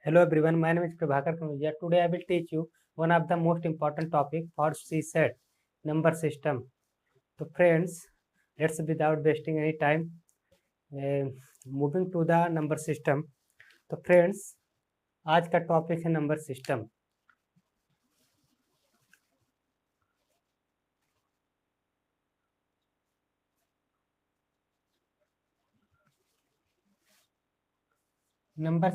Hello everyone, my name is Prabhakar Kanuja. Today I will teach you one of the most important topic for CSET, number system. So friends, let's without wasting any time, uh, moving to the number system. तो friends आज का topic है number system. Number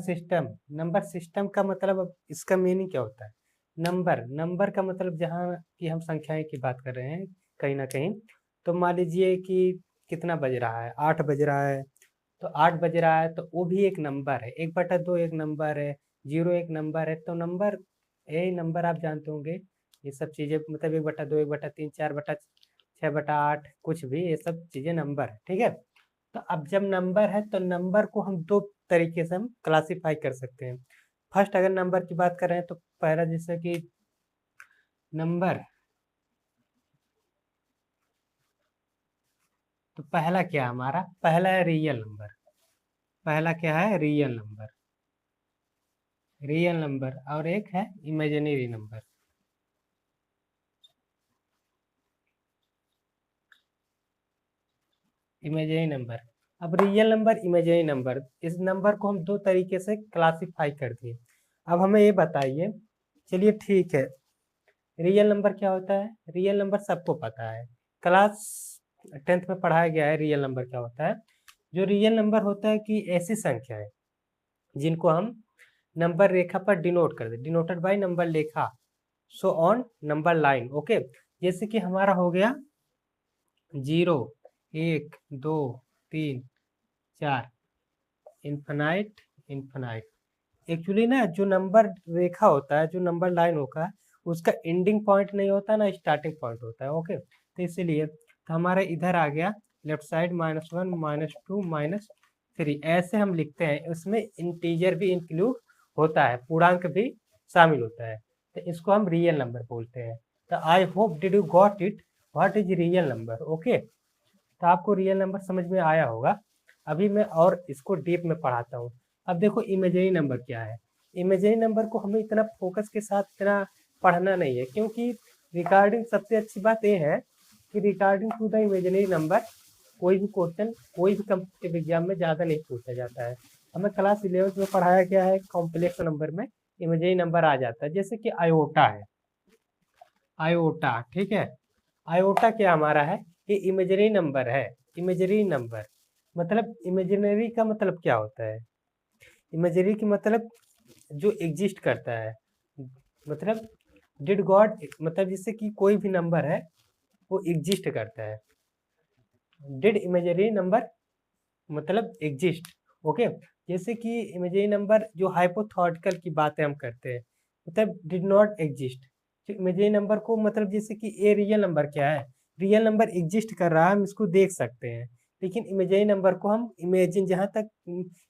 system का मतलब अब इसका meaning क्या होता है? नंबर का मतलब जहाँ की हम संख्याएं की बात कर रहे हैं कहीं ना कहीं, तो मान लीजिए कि कितना बज रहा है, 8 बज रहा है। तो 8 बज रहा है तो वो भी एक नंबर है, 1/2 एक नंबर है, 0 एक नंबर है। तो नंबर, यही नंबर आप जानते होंगे, ये सब चीज़ें मतलब 1/2, 1/3, 4/6/8, कुछ भी ये सब चीज़ें नंबर है, ठीक है। तो अब जब नंबर है तो नंबर को हम दो तरीके से हम क्लासिफाई कर सकते हैं। फर्स्ट अगर नंबर की बात करें तो पहला जैसे कि नंबर, तो पहला क्या है हमारा? पहला है रियल नंबर। पहला क्या है? Real number. रियल नंबर और एक है इमेजिनरी नंबर। Imaginary number. अब रियल नंबर, इमेजिनरी नंबर, इस नंबर को हम दो तरीके से क्लासिफाई कर दिए। अब हमें ये बताइए, चलिए ठीक है, रियल नंबर क्या होता है? रियल नंबर सबको पता है, क्लास 10th में पढ़ाया गया है रियल नंबर क्या होता है। जो रियल नंबर होता है कि ऐसी संख्या है जिनको हम नंबर रेखा पर डिनोट कर दे, डिनोटेड बाय नंबर रेखा, so on number line. Okay, जैसे कि हमारा हो गया 0, 1, 2, 3, 4, इन्फिनाइट, इन्फिनाइट। एक्चुअली ना जो नंबर रेखा होता है, जो नंबर लाइन होता है, उसका एंडिंग पॉइंट नहीं होता ना, स्टार्टिंग पॉइंट होता है। ओके, तो इसीलिए तो हमारे इधर आ गया लेफ्ट साइड -1, -2, -3, ऐसे हम लिखते हैं। उसमें इंटीजर भी इंक्लूड होता है, पूर्णांक भी शामिल होता है, तो इसको हम रियल नंबर बोलते हैं। तो I hope did you got it, what is real number. Okay, तो आपको रियल नंबर समझ में आया होगा। अभी मैं और इसको डीप में पढ़ाता हूँ। अब देखो इमेजिनरी नंबर क्या है। इमेजिनरी नंबर को हमें इतना फोकस के साथ इतना पढ़ना नहीं है, क्योंकि रिगार्डिंग सबसे अच्छी बात ये है कि regarding to the imaginary number कोई भी क्वेश्चन कोई भी कॉम्पिटिटिव एग्जाम में ज़्यादा नहीं पूछा जाता है। हमें क्लास 11th में पढ़ाया गया है, कॉम्प्लेक्स नंबर में इमेजिनरी नंबर आ जाता है, जैसे कि आयोटा है। आयोटा, ठीक है। आयोटा क्या हमारा है? ये इमेजिनरी नंबर है। इमेजिनरी नंबर मतलब, इमेजिनरी का मतलब क्या होता है? इमेजिनरी की मतलब जो एग्जिस्ट करता है, मतलब डिड गॉड, मतलब जैसे कि कोई भी नंबर है वो एग्जिस्ट करता है। डिड इमेजिनरी नंबर मतलब एग्जिस्ट। ओके, जैसे कि इमेजिनरी नंबर जो हाइपोथेटिकल की बातें हम करते हैं, मतलब डिड नॉट एग्जिस्ट। तो इमेजिनरी नंबर को मतलब जैसे कि ए रियल नंबर क्या है? रियल नंबर एग्जिस्ट कर रहा है, हम इसको देख सकते हैं। लेकिन इमेजिनरी नंबर को हम इमेजिन, जहाँ तक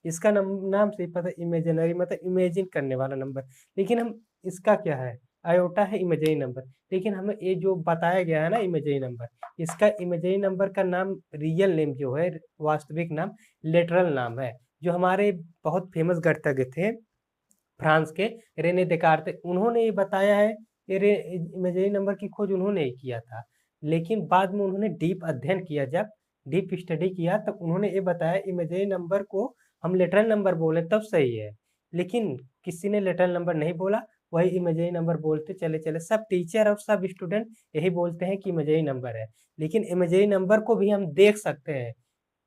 इसका नाम से ही पता, इमेजिनरी मतलब इमेजिन करने वाला नंबर। लेकिन हम, इसका क्या है? आयोटा है इमेजिनरी नंबर। लेकिन हमें ये जो बताया गया है ना इमेजिनरी नंबर, इसका इमेजिनरी नंबर का नाम, रियल नेम जो है, वास्तविक नाम लेटरल नाम है। जो हमारे बहुत फेमस गणितज्ञ थे फ्रांस के, रेने देकार्ते, उन्होंने ये बताया है। ये इमेजिनरी नंबर की खोज उन्होंने ही किया था। लेकिन बाद में उन्होंने डीप अध्ययन किया, जब डीप स्टडी किया तब उन्होंने ये बताया इमेजिनरी नंबर को हम लेटरल नंबर बोले तब सही है। लेकिन किसी ने लेटरल नंबर नहीं बोला, वही इमेजिनरी नंबर बोलते चले चले। सब टीचर और सब स्टूडेंट यही बोलते हैं कि इमेजिनरी नंबर है। लेकिन इमेजिनरी नंबर को भी हम देख सकते हैं,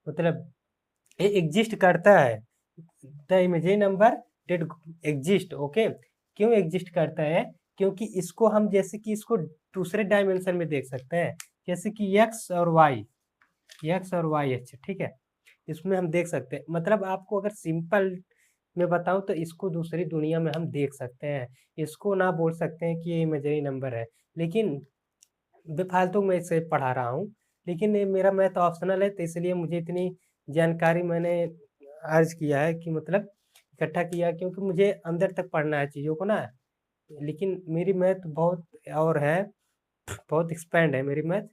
मतलब ये एग्जिस्ट करता है। The imaginary number did exist. Okay, क्यों एग्जिस्ट करता है? क्योंकि इसको हम, जैसे कि इसको दूसरे डायमेंशन में देख सकते हैं, जैसे कि एक्स और वाई, एक्स और वाई एक्स, ठीक है। इसमें हम देख सकते हैं, मतलब आपको अगर सिंपल मैं बताऊं तो इसको दूसरी दुनिया में हम देख सकते हैं। इसको ना बोल सकते हैं कि ये इमेजिनरी नंबर है, लेकिन बेफालतू मैं इसे पढ़ा रहा हूँ। लेकिन ये मेरा मैथ ऑप्शनल है, तो इसलिए मुझे इतनी जानकारी मैंने अर्ज किया है कि मतलब इकट्ठा किया, क्योंकि मुझे अंदर तक पढ़ना है चीज़ों को ना। लेकिन मेरी मैथ बहुत और है, बहुत एक्सपेंड है मेरी मैथ।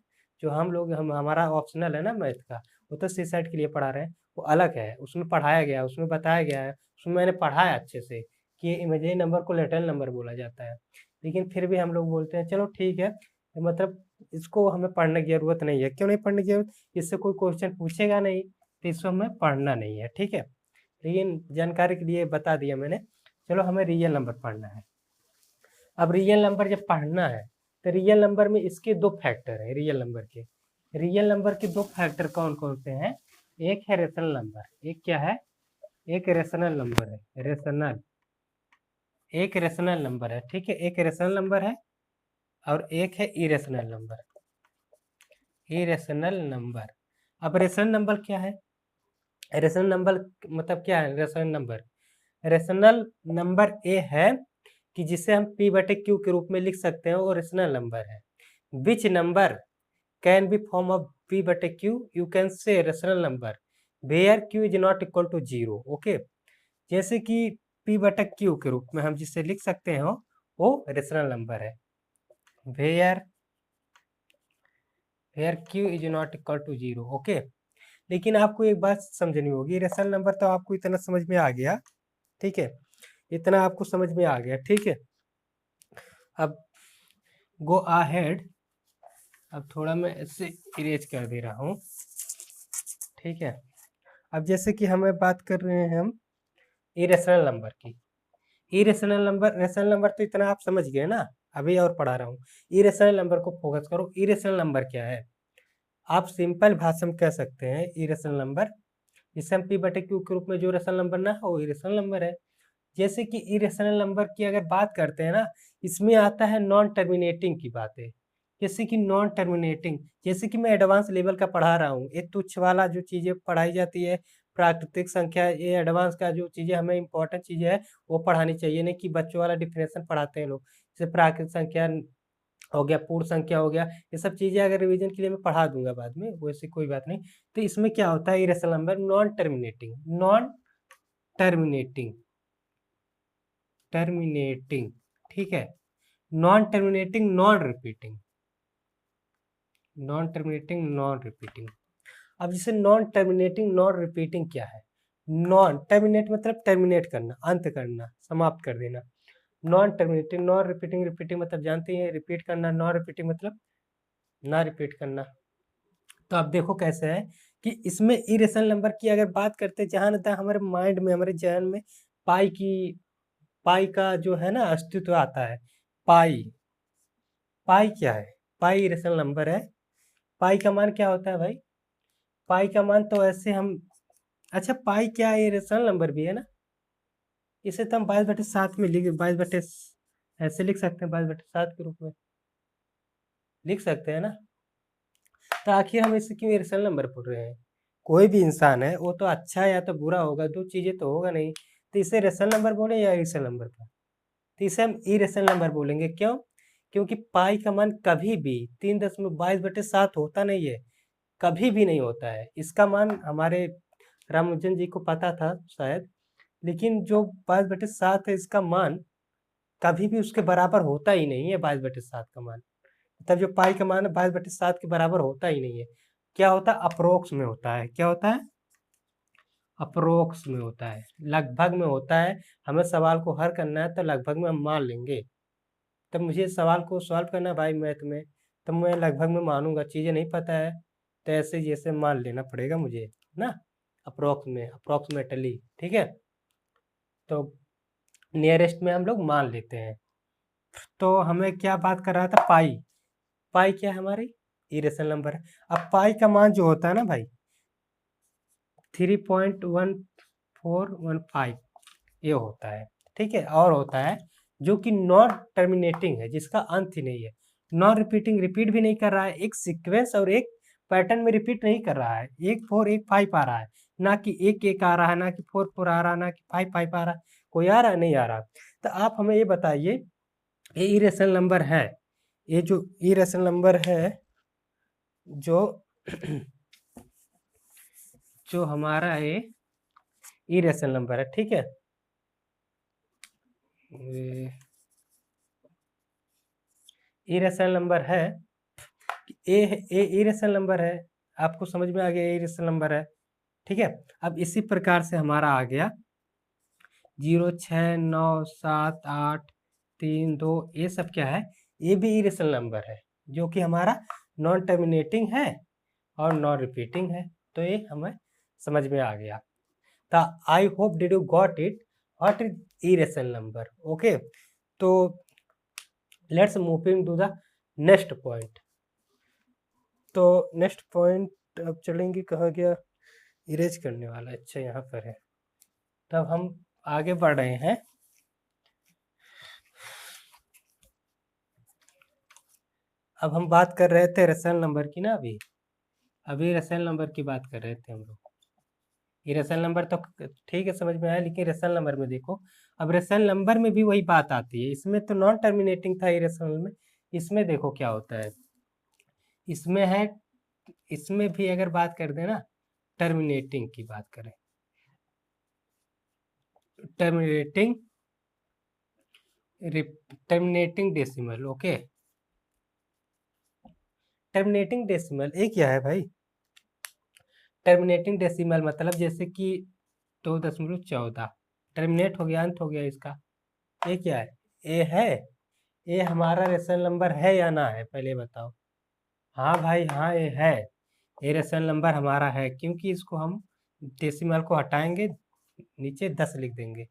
जो हम लोग, हम हमारा ऑप्शनल है ना मैथ का, वो तो सी सेट के लिए पढ़ा रहे हैं, वो अलग है। उसमें पढ़ाया गया है, उसमें बताया गया है, उसमें मैंने पढ़ा है अच्छे से कि इमेजिनरी नंबर को लेटरल नंबर बोला जाता है, लेकिन फिर भी हम लोग बोलते हैं चलो ठीक है, मतलब इसको हमें पढ़ने की ज़रूरत नहीं है। क्यों नहीं पढ़ने की ज़रूरत? इससे कोई क्वेश्चन पूछेगा नहीं, तो इसको हमें पढ़ना नहीं है, ठीक है। लेकिन जानकारी के लिए बता दिया मैंने। चलो हमें रियल नंबर पढ़ना है। अब रियल नंबर जब पढ़ना है तो रियल नंबर में इसके दो फैक्टर हैं। रियल नंबर के दो फैक्टर कौन कौन से हैं? एक है रेशनल नंबर, एक क्या है? एक रेशनल नंबर है। एक रेशनल नंबर है, ठीक है। एक रेशनल नंबर है और एक है इरेशनल नंबर। अब रेशनल नंबर क्या है? रेशनल नंबर मतलब क्या है? रेशनल नंबर ए है कि जिसे हम p/q के रूप में लिख सकते हैं, वो रेशनल नंबर है। Which number can be form of p/q? You can say rational number where q is not equal to 0। Okay, जैसे कि p/q के रूप में हम जिसे लिख सकते हैं वो रेशनल नंबर है। Where q is not equal to 0। Okay, लेकिन आपको एक बात समझनी होगी। रेशनल नंबर तो आपको इतना समझ में आ गया, ठीक है, इतना आपको समझ में आ गया, ठीक है। अब गो अहेड, अब थोड़ा मैं इससे इरेज कर दे रहा हूँ, ठीक है। अब जैसे कि हमें बात कर रहे हैं हम इरेशनल नंबर की। रेशनल नंबर तो इतना आप समझ गए ना, अभी और पढ़ा रहा हूँ। इरेशनल नंबर को फोकस करो। इरेशनल नंबर क्या है? आप सिंपल भाषा में कह सकते हैं इरेशनल नंबर, जिसे हम p/q के रूप में जो रेशनल नंबर ना हो, इरेशनल नंबर है। जैसे कि इरेशनल नंबर की अगर बात करते हैं ना, इसमें आता है नॉन टर्मिनेटिंग की बातें। जैसे कि नॉन टर्मिनेटिंग, जैसे कि मैं एडवांस लेवल का पढ़ा रहा हूँ, ये तुच्छ वाला जो चीज़ें पढ़ाई जाती है, प्राकृतिक संख्या, ये एडवांस का जो चीज़ें हमें इंपॉर्टेंट चीज़ें है वो पढ़ानी चाहिए, नहीं कि बच्चों वाला डिफिनेशन पढ़ाते हैं लोग। जैसे प्राकृतिक संख्या हो गया, पूर्ण संख्या हो गया, ये सब चीज़ें अगर रिवीजन के लिए मैं पढ़ा दूंगा बाद में, वैसे कोई बात नहीं। तो इसमें क्या होता है? इरेशनल नंबर नॉन टर्मिनेटिंग, ठीक है। Non terminating, non repeating. अब जैसे नॉन टर्मिनेटिंग, नॉन रिपीटिंग क्या है? नॉन टर्मिनेट मतलब टर्मिनेट करना, अंत करना, समाप्त कर देना। नॉन टर्मिनेटिंग, नॉन रिपीटिंग, मतलब जानते हैं रिपीट करना, नॉन रिपीटिंग मतलब ना रिपीट करना। तो आप देखो कैसे है कि इसमें इरेशनल नंबर की अगर बात करते हैं, जहाँ तक हमारे माइंड में, हमारे जहन में पाई का जो है ना अस्तित्व आता है। पाई पाई क्या है? पाई इरेशनल नंबर है। पाई का मान क्या होता है भाई? पाई का मान तो ऐसे हम, अच्छा पाई क्या है? इरेशनल नंबर भी है ना। इसे तो हम 22/7 में लिख 22 ऐसे लिख सकते हैं, 22/7 के रूप में लिख सकते हैं ना। तो आखिर हम इसे क्यों इरेशनल नंबर बोल रहे हैं? कोई भी इंसान है, वो तो अच्छा या तो बुरा होगा, दो चीजें तो होगा नहीं। तो इसे रेशनल नंबर बोले या इरेशनल नंबर का? तो इसे हम इरेशनल नंबर बोलेंगे। क्यों? क्योंकि पाई का मान कभी भी 3.22/7 होता नहीं है, कभी भी नहीं होता है। इसका मान हमारे रामानुजन जी को पता था शायद, लेकिन जो 22/7 है, इसका मान कभी भी उसके बराबर होता ही नहीं है। 22/7 का मान, तब जो पाई का मान है 22/7 के बराबर होता ही नहीं है। क्या होता है? अप्रोक्स में होता है। क्या होता है? अप्रोक्स में होता है, लगभग में होता है। हमें सवाल को हल करना है तो लगभग में हम मान लेंगे। तब मुझे सवाल को सॉल्व करना है भाई मैथ में, तब मैं लगभग में मानूंगा। चीज़ें नहीं पता है तो ऐसे जैसे मान लेना पड़ेगा मुझे ना, अप्रोक्सीमेटली, ठीक है। तो नियरेस्ट में हम लोग मान लेते हैं। तो हमें क्या बात कर रहा था? पाई। पाई क्या है? हमारी इरेशनल नंबर है। अब पाई का मान जो होता है ना भाई, 3.1415 ये होता है, ठीक है। और होता है जो कि नॉन टर्मिनेटिंग है, जिसका अंत ही नहीं है। नॉन रिपीटिंग, रिपीट भी नहीं कर रहा है, एक सीक्वेंस और एक पैटर्न में रिपीट नहीं कर रहा है। 1 4 1 5 आ रहा है, ना कि 1 1 आ रहा है, ना कि 4 4 आ रहा है, ना कि 5 5 आ रहा है। कोई आ रहा है? नहीं आ रहा। तो आप हमें ये बताइए, ये इरेशनल नंबर है, ये जो इरेशनल नंबर है, जो जो हमारा ये इरेशनल नंबर है, ठीक है। इरेशनल नंबर है, ए इरेशनल नंबर है। आपको समझ में आ गया? इरेशनल नंबर है, ठीक है। अब इसी प्रकार से हमारा आ गया 0 6 9 7 8 3 2 ये सब क्या है, ये भी इरेशनल नंबर है जो कि हमारा नॉन टर्मिनेटिंग है और नॉन रिपीटिंग है। तो ये हमें समझ में आ गया। तो I hope did you got it what is irrational number. Okay, तो let's moving to the next point. तो नेक्स्ट पॉइंट अब चलेंगे, कहाँ गया, इरेज करने वाला, अच्छा यहाँ पर है। तब हम आगे बढ़ रहे हैं। अब हम बात कर रहे थे रेशनल नंबर की ना, अभी रेशनल नंबर की बात कर रहे थे हम लोग। ये रेशनल नंबर तो ठीक है, समझ में आया, लेकिन रेशनल नंबर में देखो, अब रेशनल नंबर में भी वही बात आती है। इसमें तो नॉन टर्मिनेटिंग था इरेशनल में, इसमें देखो क्या होता है, इसमें है, इसमें भी अगर बात कर दें ना, टर्मिनेटिंग की बात करें, terminating terminating decimal. Okay, terminating decimal ये क्या है भाई, टर्मिनेटिंग डेसिमल मतलब जैसे कि 2.14 टर्मिनेट हो गया, अंत हो गया इसका, ये क्या है, ये है, ये हमारा रेशनल नंबर है या ना है, पहले बताओ। हाँ भाई हाँ, ये है, ये रेशनल नंबर हमारा है, क्योंकि इसको हम डेसिमल को हटाएंगे, नीचे 10 लिख देंगे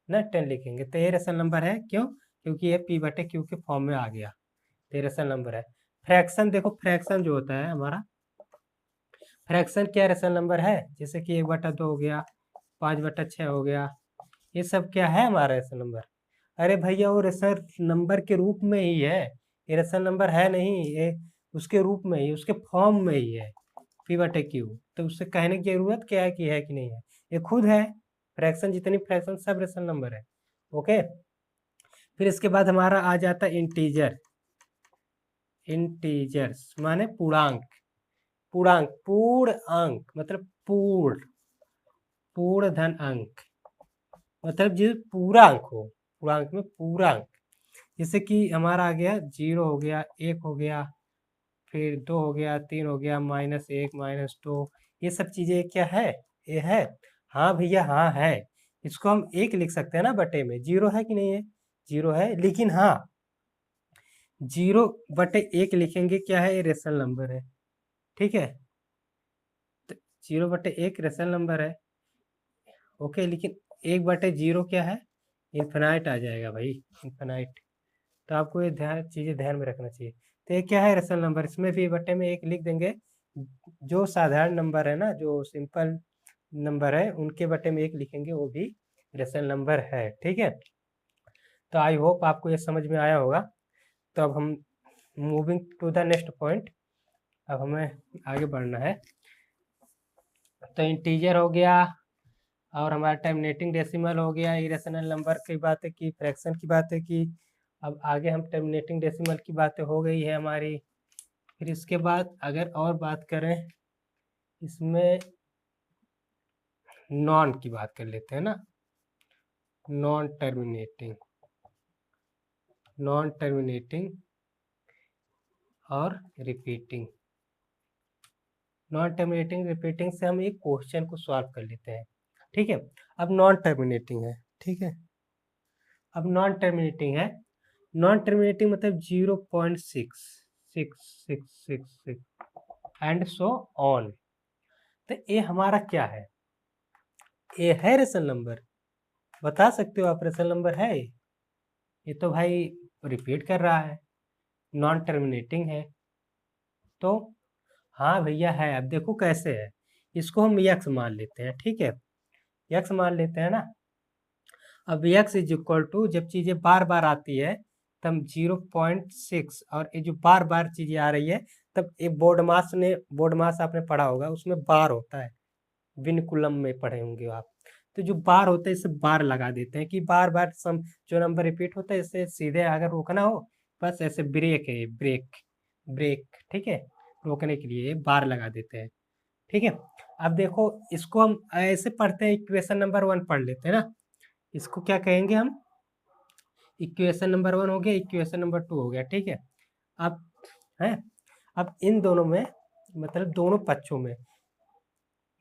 ना, 10 लिखेंगे, तो ये रेशनल नंबर है। क्यों? क्योंकि ये P/Q के फॉर्म में आ गया, तो ये रेशनल नंबर है। फ्रैक्शन देखो, फ्रैक्शन जो होता है हमारा, फ्रैक्शन क्या रेशनल नंबर है, जैसे कि 1/2 हो गया, 5/6 हो गया, ये सब क्या है हमारा रेशनल नंबर। अरे भैया वो रेशनल नंबर के रूप में ही है, ये रेशनल नंबर है नहीं, ये उसके रूप में ही, उसके फॉर्म में ही है P/Q। तो उससे कहने की जरूरत क्या है कि नहीं है, ये खुद है। फ्रैक्शन, जितनी फ्रैक्शन सब रेशनल नंबर है। ओके, फिर इसके बाद हमारा आ जाता है इंटीजर। इंटीजर्स माने पूर्णांक, पूर्णांक पूर्ण अंक मतलब पूर्ण धन अंक, मतलब जो पूरा अंक हो, पूर्णांक में पूरा अंक। जैसे कि हमारा आ गया 0 हो गया, 1 हो गया, फिर 2 हो गया, 3 हो गया, -1 -2, ये सब चीजें क्या है, ये है। हाँ भैया हाँ है, इसको हम 1 लिख सकते हैं ना बटे में, 0 है कि नहीं है, 0 है, लेकिन हाँ 0/1 लिखेंगे क्या है, ये रेशनल नंबर है, ठीक है, तो 0/1 रेशनल नंबर है। ओके, लेकिन 1/0 क्या है, इन्फिनाइट आ जाएगा भाई, इन्फिनाइट। तो आपको ये चीज़ें ध्यान में रखना चाहिए। तो ये क्या है रेशनल नंबर, इसमें भी बटे में 1 लिख देंगे। जो साधारण नंबर है ना, जो सिंपल नंबर है, उनके बटे में 1 लिखेंगे, वो भी रेशनल नंबर है, ठीक है। तो आई होप आपको ये समझ में आया होगा। तो अब हम moving to the next point, अब हमें आगे बढ़ना है। तो इंटीजर हो गया, और हमारा टर्मिनेटिंग डेसिमल हो गया, इरेशनल नंबर की बातें की, फ्रैक्शन की बातें की। अब आगे हम टर्मिनेटिंग डेसिमल की बातें हो गई है हमारी। फिर इसके बाद अगर और बात करें, इसमें नॉन की बात कर लेते हैं ना, नॉन टर्मिनेटिंग, नॉन टर्मिनेटिंग और रिपीटिंग। नॉन टर्मिनेटिंग रिपीटिंग से हम एक क्वेश्चन को सॉल्व कर लेते हैं, ठीक है। अब नॉन टर्मिनेटिंग है, ठीक है, अब नॉन टर्मिनेटिंग है, नॉन टर्मिनेटिंग मतलब 0.6666 एंड सो ऑन। तो ये हमारा क्या है, ये है रेशनल नंबर, बता सकते हो आप रेशनल नंबर है ये तो भाई रिपीट कर रहा है, नॉन टर्मिनेटिंग है। तो हाँ भैया है, अब देखो कैसे है, इसको हम यक्स मान लेते हैं, ठीक है, यक्स मान लेते हैं ना। अब यक्स इज इक्वल टू, जब चीज़ें बार बार आती है तब 0.6, और ये जो बार बार चीज़ें आ रही है, तब ये बोर्ड मास आपने पढ़ा होगा, उसमें बार होता है, विनकुलम में पढ़े होंगे आप। तो जो बार होता है, इसे बार लगा देते हैं कि बार बार सम जो नंबर रिपीट होता है, इसे सीधे अगर रोकना हो, बस ऐसे ब्रेक है, ब्रेक ब्रेक, ठीक है, रोकने के लिए बार लगा देते हैं, ठीक है। अब देखो इसको हम ऐसे पढ़ते हैं, इक्वेशन नंबर 1 पढ़ लेते हैं ना, इसको क्या कहेंगे हम, इक्वेशन नंबर 1 हो गया, इक्वेशन नंबर 2 हो गया, ठीक है। अब है, अब इन दोनों में, मतलब दोनों पक्षों में,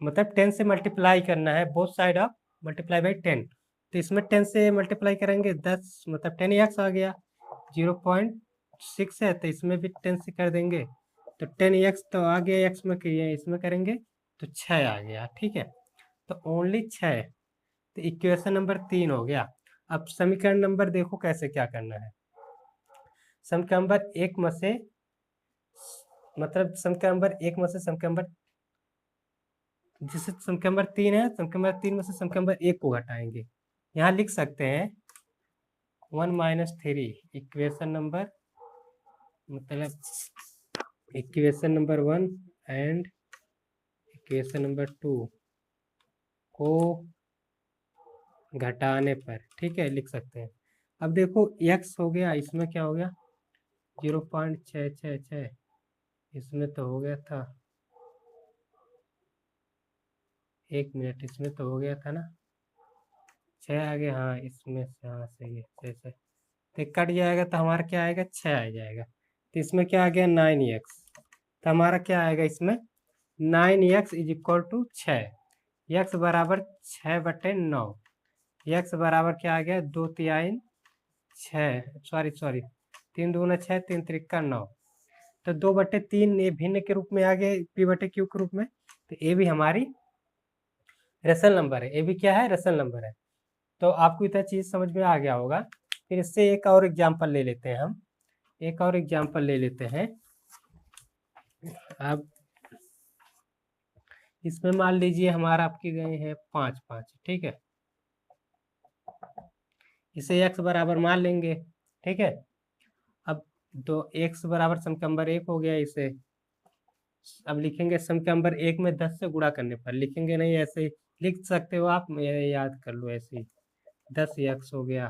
मतलब 10 से मल्टीप्लाई करना है, both side of multiply by 10। तो इसमें 10 से मल्टीप्लाई करेंगे 10 मतलब 10x आ गया। 0.6 है तो इसमें भी 10 से कर देंगे तो 10x तो आ गया, x में इसमें करेंगे तो 6 आ गया। ठीक है, तो ओनली 6। तो इक्वेशन नंबर 3 हो गया। अब समीकरण नंबर देखो कैसे क्या करना है। समीकरण नंबर 1 में से मतलब समीकरण नंबर 1 में से समीकरण नंबर जिससे समीकरण नंबर 3 है, समीकरण नंबर 3 में से समीकरण नंबर 1 को घटाएंगे। यहाँ लिख सकते हैं 1 - 3 इक्वेशन नंबर मतलब equation number 1 and equation number 2 को घटाने पर, ठीक है, लिख सकते हैं। अब देखो x हो गया, इसमें क्या हो गया 0.666, इसमें तो हो गया था 1 मिनट, इसमें तो हो गया था ना 6 आ गया। हाँ इसमें से, हाँ सही है 6 तो कट जाएगा तो हमारा क्या आएगा 6 आ जाएगा। तो इसमें क्या आ गया 9x, तो हमारा क्या आएगा इसमें 9x is equal to 6, x बराबर 6/9, x बराबर क्या आ गया 2×3 6, सॉरी 3 दूना 6, 3 त्रिका 9, तो 2/3 ये भिन्न के रूप में आ गया p/q के रूप में। तो ये भी हमारी रेशनल नंबर है, ये भी क्या है रेशनल नंबर है। तो आपको इतना चीज समझ में आ गया होगा। फिर इससे एक और एग्जांपल ले लेते हैं हम, एक और एग्जांपल ले लेते हैं। अब इसमें मान लीजिए हमारा आपकी गए हैं 5, ठीक है, इसे x बराबर मान लेंगे, ठीक है। अब दो x बराबर समीकरण नंबर 1 हो गया इसे। अब लिखेंगे समीकरण नंबर 1 में 10 से गुणा करने पर, लिखेंगे नहीं ऐसे ही लिख सकते हो आप, मेरे याद कर लो ऐसे ही 10x हो गया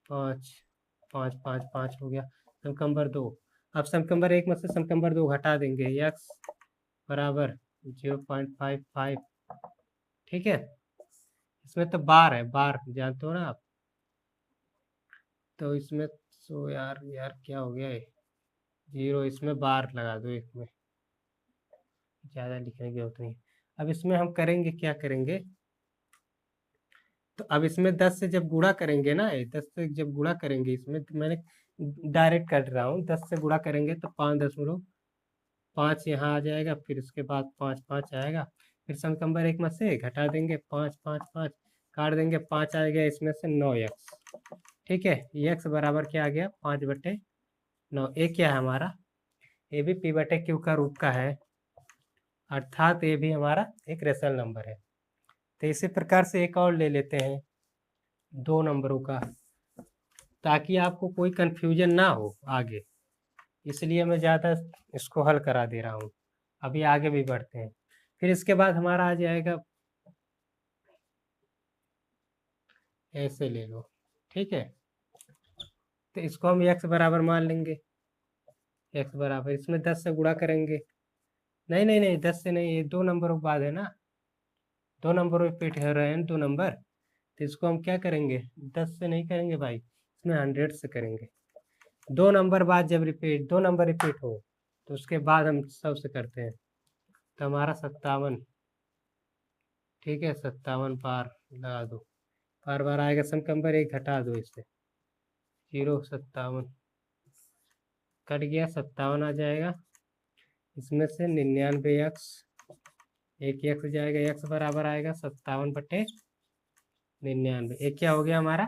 5 5 5 5 हो गया समीकरण नंबर 2। अब समीकरण नंबर 1 में से समीकरण नंबर 2 घटा देंगे, x बराबर 0.55, ठीक है। इसमें तो बार है, बार जानते हो ना आप, तो इसमें तो यार क्या हो गया है 0, इसमें बार लगा दो एक में, ज़्यादा लिखने की जरूरत नहीं। अब इसमें हम करेंगे क्या करेंगे, तो अब इसमें 10 से जब गुणा करेंगे ना, 10 से जब गुणा करेंगे इसमें, तो मैंने डायरेक्ट कर रहा हूँ, 10 से गुणा करेंगे तो 5.5 यहाँ आ जाएगा, फिर उसके बाद 5 आएगा, फिर समीकरण नंबर 1 में से घटा देंगे 5 काट देंगे 5 आ गया इसमें से 9x, ठीक है। x बराबर क्या आ गया 5/9। ये क्या है हमारा, ये भी p/q का रूप का है, अर्थात ये भी हमारा एक रेशनल नंबर है। तो इसी प्रकार से एक और ले लेते हैं 2 नंबरों का, ताकि आपको कोई कंफ्यूजन ना हो आगे, इसलिए मैं ज़्यादा इसको हल करा दे रहा हूँ। अभी आगे भी बढ़ते हैं। फिर इसके बाद हमारा आ जाएगा, ऐसे ले लो, ठीक है, तो इसको हम x बराबर मान लेंगे, x बराबर इसमें 10 से गुणा करेंगे, नहीं 10 से नहीं, ये 2 नंबरों के बाद है ना, 2 नंबरों पे रिपीट हो रहे हैं 2 नंबर, तो इसको हम क्या करेंगे 10 से नहीं करेंगे भाई, इसमें 100 से करेंगे। 2 नंबर बाद जब रिपीट 2 नंबर रिपीट हो तो उसके बाद हम 100 से करते हैं, तो हमारा 57, ठीक है, 57 बार लगा दो, बार बार आएगा समीकरण नंबर 1 घटा दो इससे 0, 57 कट गया, 57 आ जाएगा, इसमें से 99x, एक x जाएगा, x बराबर आएगा 57/99। एक क्या हो गया हमारा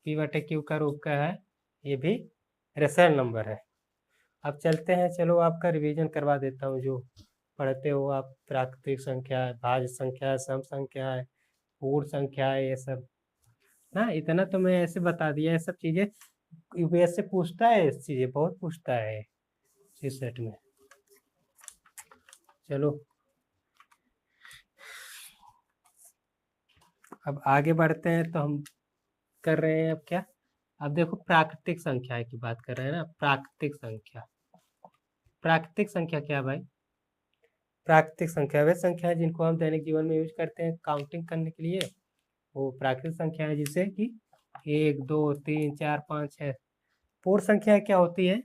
p/q का रूप का है, ये भी रेशनल नंबर है। अब चलते हैं, चलो आपका रिवीजन करवा देता हूँ, जो पढ़ते हो आप, प्राकृतिक संख्या है, भाज्य संख्या है, सम संख्या है, पूर्ण संख्या है, ये सब ना, इतना तो मैं ऐसे बता दिया, ये सब चीजें यूपीएससी से पूछता है, इस चीजें बहुत पूछता है इस सेट में। चलो अब आगे बढ़ते हैं, तो हम कर रहे हैं अब क्या, अब देखो प्राकृतिक संख्या की बात कर रहे हैं ना, प्राकृतिक संख्या, प्राकृतिक संख्या क्या भाई, प्राकृतिक संख्या वे संख्या है जिनको हम दैनिक जीवन में यूज करते हैं काउंटिंग करने के लिए, वो प्राकृतिक संख्या है, जिसे कि 1 2 3 4 5 6। पूर्ण संख्या क्या होती है,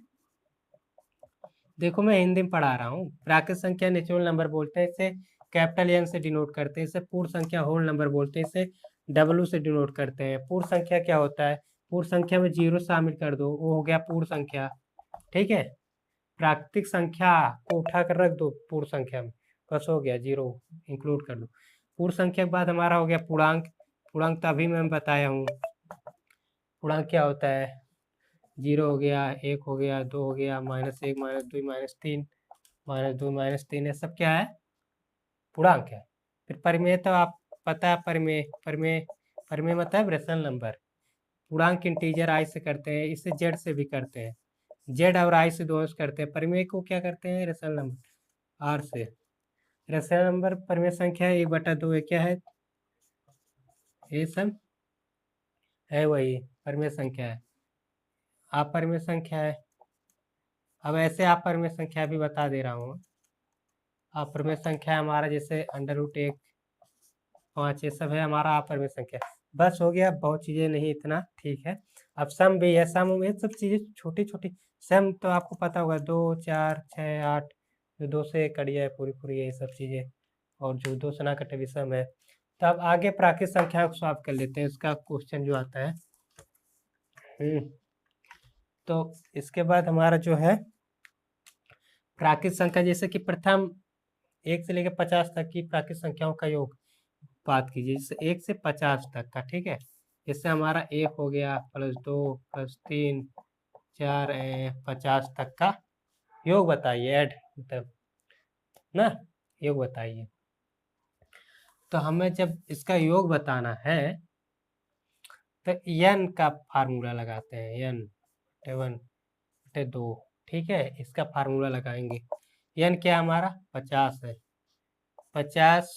देखो मैं हिंदी में पढ़ा रहा हूँ। प्राकृतिक संख्या नेचुरल नंबर बोलते हैं, इसे कैपिटल एन से डिनोट करते हैं, इसे पूर्ण संख्या होल नंबर बोलते हैं, इसे डब्ल्यू से डिनोट करते हैं। पूर्ण संख्या क्या होता है? पूर्ण संख्या में जीरो शामिल कर दो, वो हो गया पूर्ण संख्या। ठीक है, प्राकृतिक संख्या को उठा कर रख दो पूर्ण संख्या में, बस हो गया, जीरो इंक्लूड कर दो। पूर्ण संख्या के बाद हमारा हो गया पूर्णांक। पूर्णांक तो अभी मैं बताया हूँ। पूर्णांक क्या होता है? जीरो हो गया, एक हो गया, दो हो गया, -1, -2, -3, -2, -3, ये सब क्या है? पूर्णांक है। फिर परिमेय तो आप पता है, परिमेय परिमेय परिमेय मतलब रेशनल नंबर। पूर्णांक इंटीजर आई से करते हैं, इसे जेड से भी करते हैं, जेड और आई से दोनों से करते हैं। परिमेय को क्या करते हैं? रेशनल नंबर आर से। रेशनल नंबर परिमेय संख्या 1/2 है, क्या है? ये सब है, वही परिमेय संख्या है। आप परिमेय संख्या है। अब ऐसे आप परिमेय संख्या भी बता दे रहा हूँ। आप परिमेय संख्या हमारा जैसे √1, 5, ये सब है हमारा आप परिमेय संख्या। बस हो गया, बहुत चीज़ें नहीं, इतना ठीक है। अब सम भी है, सम ये सब चीज़ें छोटी छोटी। सम तो आपको पता होगा, 2, 4, 6, 8, जो 2 से कड़िया है पूरी पूरी, यही सब चीज़ें, और जो 2 से ना कटे भी सम है। तो अब आगे प्राकृतिक संख्या को सॉल्व कर लेते हैं, उसका क्वेश्चन जो आता है। तो इसके बाद हमारा जो है प्राकृतिक संख्या, जैसे कि प्रथम 1 से लेकर 50 तक की प्राकृतिक संख्याओं का योग बात कीजिए, जैसे 1 से 50 तक का। ठीक है, जैसे हमारा 1 हो गया, +2, +3, 4, 50 तक का योग बताइए, ऐड मतलब ना, योग बताइए। तो हमें जब इसका योग बताना है तो n का फार्मूला लगाते हैं, n 1/2। ठीक है, इसका फार्मूला लगाएंगे। n क्या हमारा 50 है, 50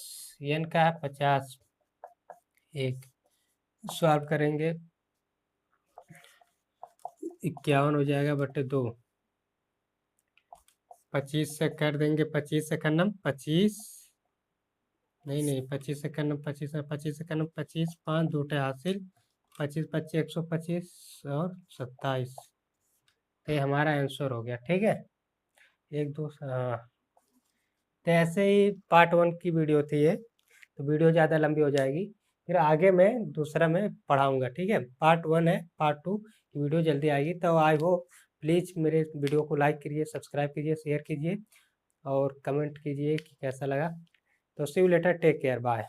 n का है 50। एक सॉल्व करेंगे, 51 हो जाएगा बटे 2। 25 से कर देंगे, 25 से करना 25, नहीं 25 से करना 25 से 25 से करना 25, 5 2 हासिल, 25 25 125 और 27। तो ये हमारा आंसर हो गया। ठीक है, 1 2, हाँ। तो ऐसे ही पार्ट 1 की वीडियो थी ये, तो वीडियो ज़्यादा लंबी हो जाएगी, फिर आगे मैं दूसरा मैं पढ़ाऊँगा। ठीक है, पार्ट 1 है, पार्ट 2 की वीडियो जल्दी आएगी। तो आई होप प्लीज़ मेरे वीडियो को लाइक कीजिए, सब्सक्राइब कीजिए, शेयर कीजिए और कमेंट कीजिए कि कैसा लगा। तो see you later, take care, bye.